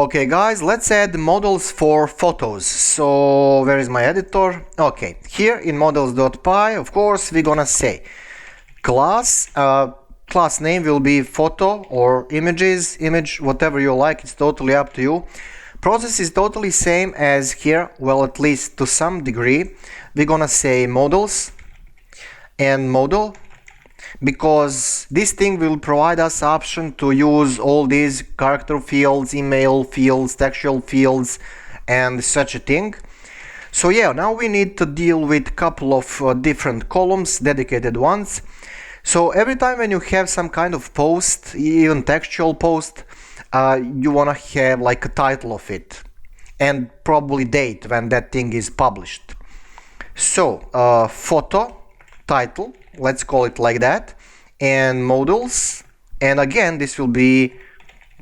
Okay guys, let's add models for photos. So where is my editor? Okay, here in models.py, of course, we're gonna say class. Class name will be photo or images, image, whatever you like, it's totally up to you. Process is totally same as here, well, at least to some degree. We're gonna say models and model, because this thing will provide us option to use all these character fields, email fields, textual fields, and such a thing. So yeah, now we need to deal with couple of different columns, dedicated ones. So every time when you have some kind of post, even textual post, you wanna have like a title of it and probably date when that thing is published. So photo title, let's call it like that, and models, and again this will be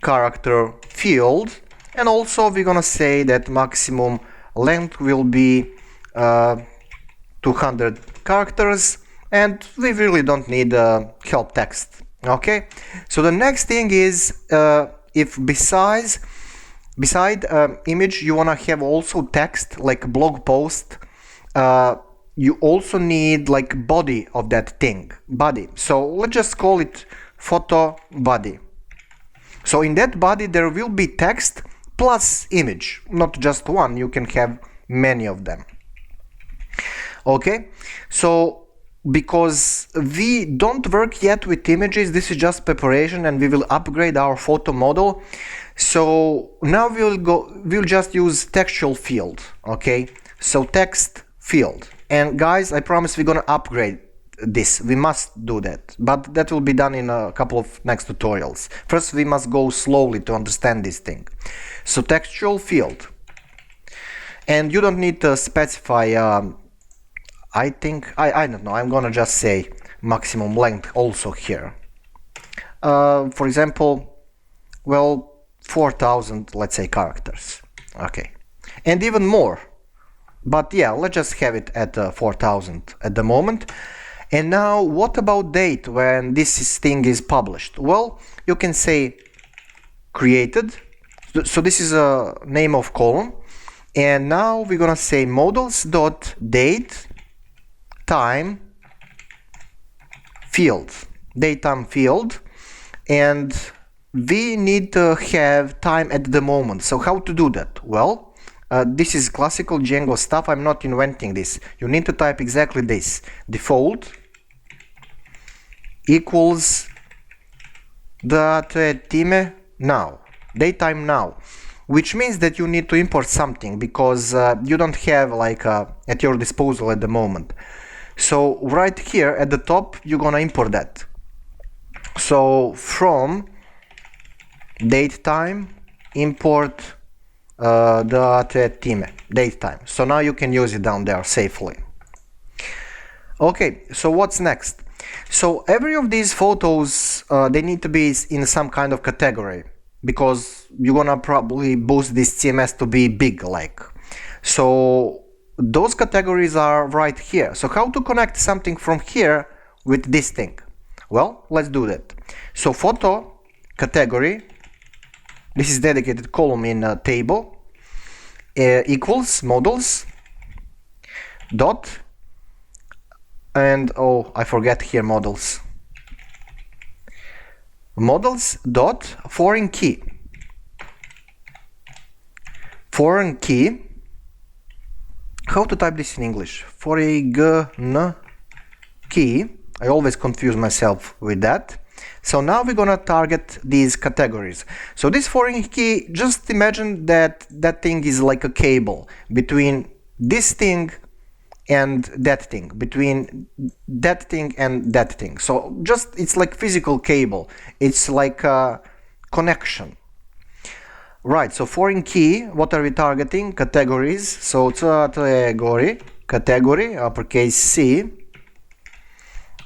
character field, and also we're gonna say that maximum length will be 200 characters, and we really don't need help text. Okay, so the next thing is if beside image you wanna have also text like blog post, you also need like body of that thing, body. So let's just call it photo body. So in that body there will be text plus image, not just one, you can have many of them. Okay, so because we don't work yet with images, this is just preparation and we will upgrade our photo model. So now we'll just use textual field. Okay, so text field. And guys, I promise we're gonna upgrade this. We must do that, but that will be done in a couple of next tutorials. First, we must go slowly to understand this thing. So textual field, and you don't need to specify. I think I don't know. I'm gonna just say maximum length also here. For example, well, 4,000, let's say, characters. Okay, and even more. But yeah, let's just have it at 4,000 at the moment. And now what about date when this thing is published? Well, you can say created. So this is a name of column. And now we're gonna say models.date time field, datetime field, and we need to have time at the moment. So how to do that? Well, this is classical Django stuff. I'm not inventing this. You need to type exactly this: default equals time now, datetime now, which means that you need to import something because you don't have like at your disposal at the moment. So right here at the top you're gonna import that. So from datetime import date time. So now you can use it down there safely. Okay, so what's next? So every of these photos they need to be in some kind of category, because you're gonna probably boost this CMS to be big like. So those categories are right here. So how to connect something from here with this thing? Well, let's do that. So photo category, this is dedicated column in a table, equals models dot, and oh, I forget here models dot foreign key. Foreign key, how to type this in English? Foreign key. I always confuse myself with that. So now we're gonna target these categories. So this foreign key, just imagine that that thing is like a cable between this thing and that thing, between that thing and that thing. So just, it's like physical cable. It's like a connection. Right, so foreign key, what are we targeting? Categories. So category, uppercase C.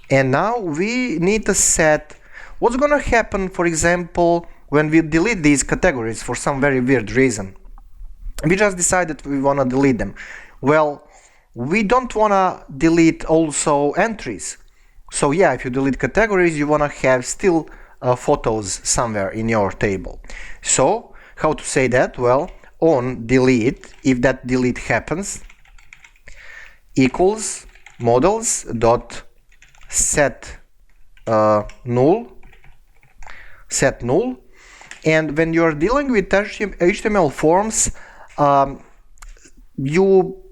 And now we need to set what's gonna happen, for example, when we delete these categories for some very weird reason. We just decided we wanna delete them. Well, we don't wanna delete also entries. So yeah, if you delete categories, you wanna have still photos somewhere in your table. So How to say that? Well, on delete, if that delete happens, equals models dot set null, and when you're dealing with HTML forms, you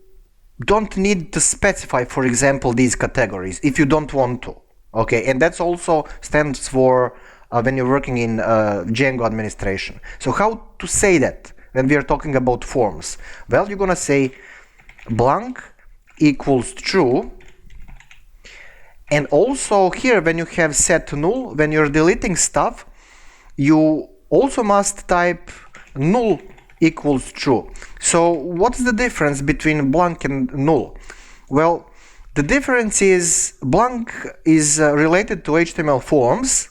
don't need to specify, for example, these categories if you don't want to. Okay, and that's also stands for when you're working in Django administration. So how to say that when we are talking about forms? Well, you're gonna say blank equals true, and also here when you have set null, when you're deleting stuff, you also must type null equals true. So what's the difference between blank and null? Well, the difference is blank is related to HTML forms,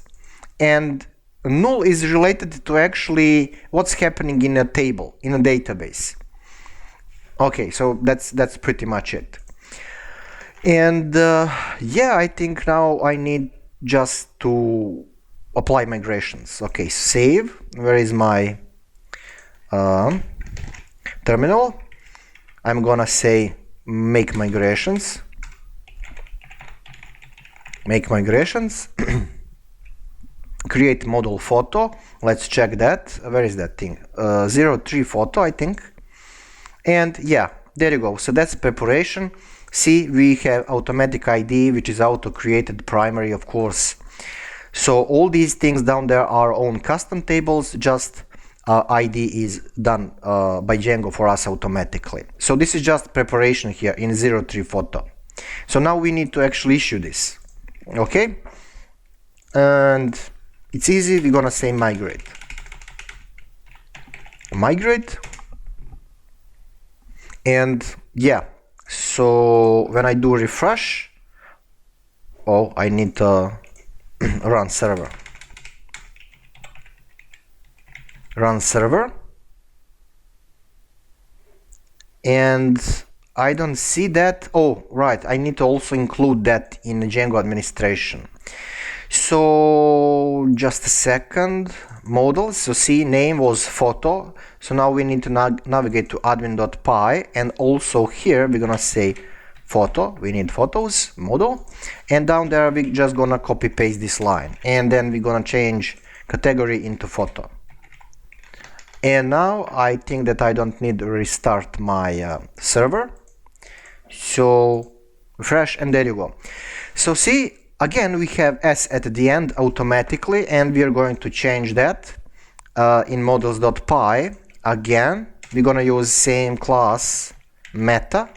and null is related to actually what's happening in a table, in a database. Okay, so that's pretty much it. And yeah, I think now I need just to apply migrations. Okay, save. Where is my terminal? I'm gonna say make migrations. Make migrations. Create model photo. Let's check that. Where is that thing? 03 photo, I think. And yeah, there you go. So that's preparation. See, we have automatic ID, which is auto created primary, of course. So all these things down there are own custom tables, just ID is done by Django for us automatically. So this is just preparation here in 03 photo. So now we need to actually issue this. Okay? And it's easy, we're gonna say migrate. Migrate. And yeah, so when I do refresh, oh, I need to run server. Run server. And I don't see that. Oh, right, I need to also include that in Django administration. So just a second. Models, so see, name was photo. So now we need to navigate to admin.py, and also here we're gonna say photo. We need photos model, and down there we're just gonna copy paste this line, and then we're gonna change category into photo. And now I think that I don't need to restart my server. So refresh, and there you go. So see, again, we have s at the end automatically, and we are going to change that in models.py. Again, we're gonna use same class meta,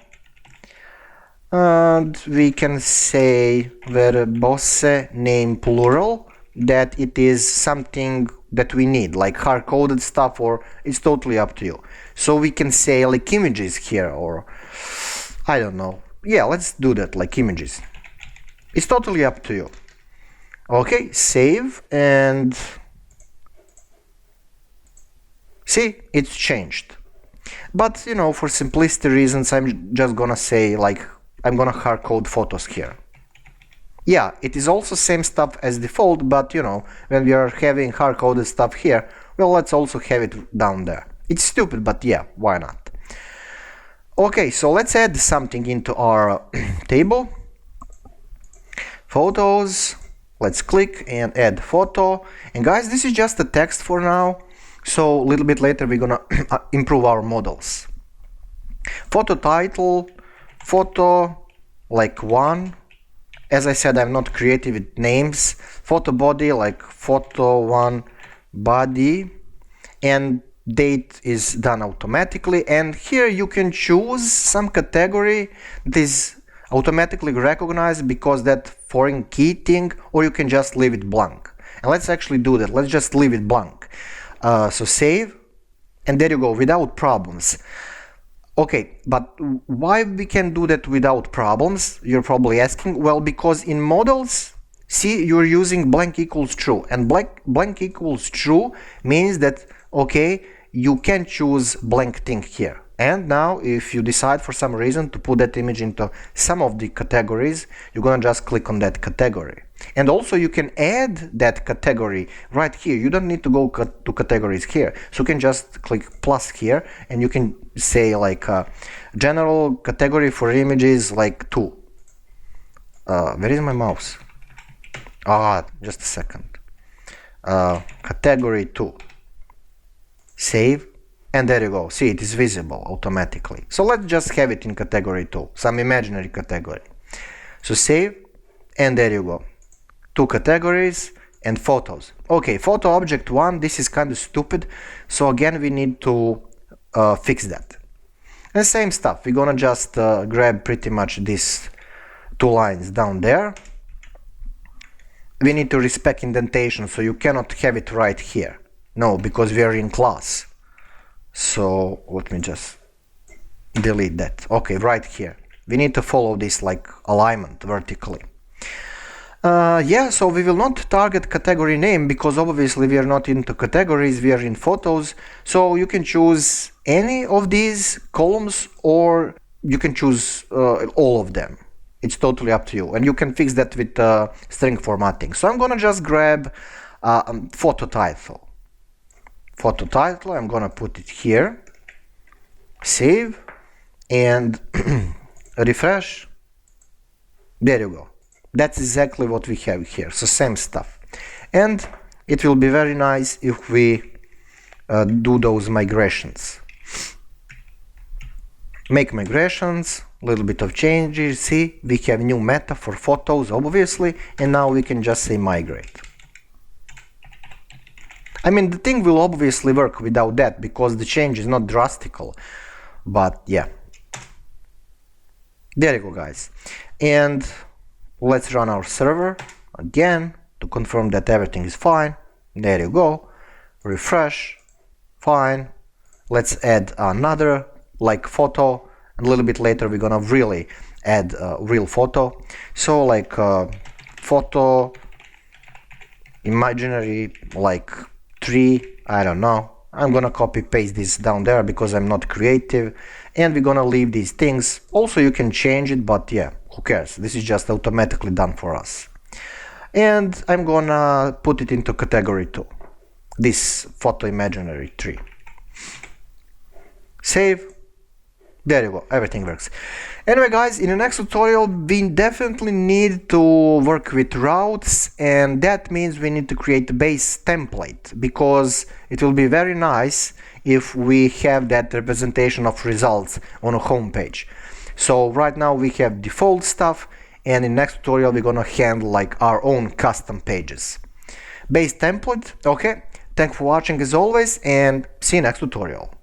and we can say verbose name plural, that it is something that we need, like hard-coded stuff, or it's totally up to you. So we can say like images here, or I don't know. Yeah, let's do that, like images. It's totally up to you. Okay, save, and see, it's changed. But you know, for simplicity reasons, I'm just gonna say like I'm gonna hard code photos here. Yeah, it is also same stuff as default, but you know, when we are having hard coded stuff here, well, let's also have it down there. It's stupid, but yeah, why not? Okay, so let's add something into our table. Photos, let's click and add photo. And guys, this is just a text for now, so a little bit later we're gonna improve our models. Photo title, photo like 1. As I said, I'm not creative with names. Photo body like photo 1 body, and date is done automatically. And here you can choose some category that is automatically recognized because that foreign key thing, or you can just leave it blank. And let's actually do that. Let's just leave it blank. So save, and there you go, without problems. Okay, but why we can do that without problems, you're probably asking? Well, because in models, see, you're using blank equals true, and blank equals true means that, okay, you can choose blank thing here. And now if you decide for some reason to put that image into some of the categories, you're gonna just click on that category. And also you can add that category right here. You don't need to go to categories here. So you can just click plus here and you can say like general category for images like 2. Where is my mouse? Just a second. Category 2. Save. And there you go. See, it is visible automatically. So let's just have it in category 2, some imaginary category. So save, and there you go. 2 categories and photos. Okay, photo object 1, this is kind of stupid. So again, we need to fix that. And same stuff. We're gonna just grab pretty much these 2 lines down there. We need to respect indentation, so you cannot have it right here. No, because we are in class. So let me just delete that. Okay, right here. We need to follow this like alignment vertically. Yeah, so we will not target category name because obviously we are not into categories, we are in photos. So you can choose any of these columns or you can choose all of them. It's totally up to you. And you can fix that with string formatting. So I'm gonna just grab photo title. Photo title, I'm gonna put it here, save, and refresh. There you go. That's exactly what we have here, so same stuff. And it will be very nice if we do those migrations. Make migrations, a little bit of changes. See, we have new meta for photos, obviously, and now we can just say migrate. I mean, the thing will obviously work without that because the change is not drastical, but yeah. There you go, guys. And let's run our server again to confirm that everything is fine. There you go. Refresh. Fine. Let's add another like photo. A little bit later we're gonna really add a real photo. So like photo imaginary like 3, I don't know. I'm gonna copy paste this down there because I'm not creative, and we're gonna leave these things. Also you can change it, but yeah, who cares? This is just automatically done for us. And I'm gonna put it into category 2, this photo imaginary 3. Save. There you go, everything works. Anyway guys, in the next tutorial we definitely need to work with routes, and that means we need to create a base template because it will be very nice if we have that representation of results on a home page. So right now we have default stuff, and in next tutorial we're gonna handle like our own custom pages. Base template, okay. Thanks for watching as always, and see you next tutorial.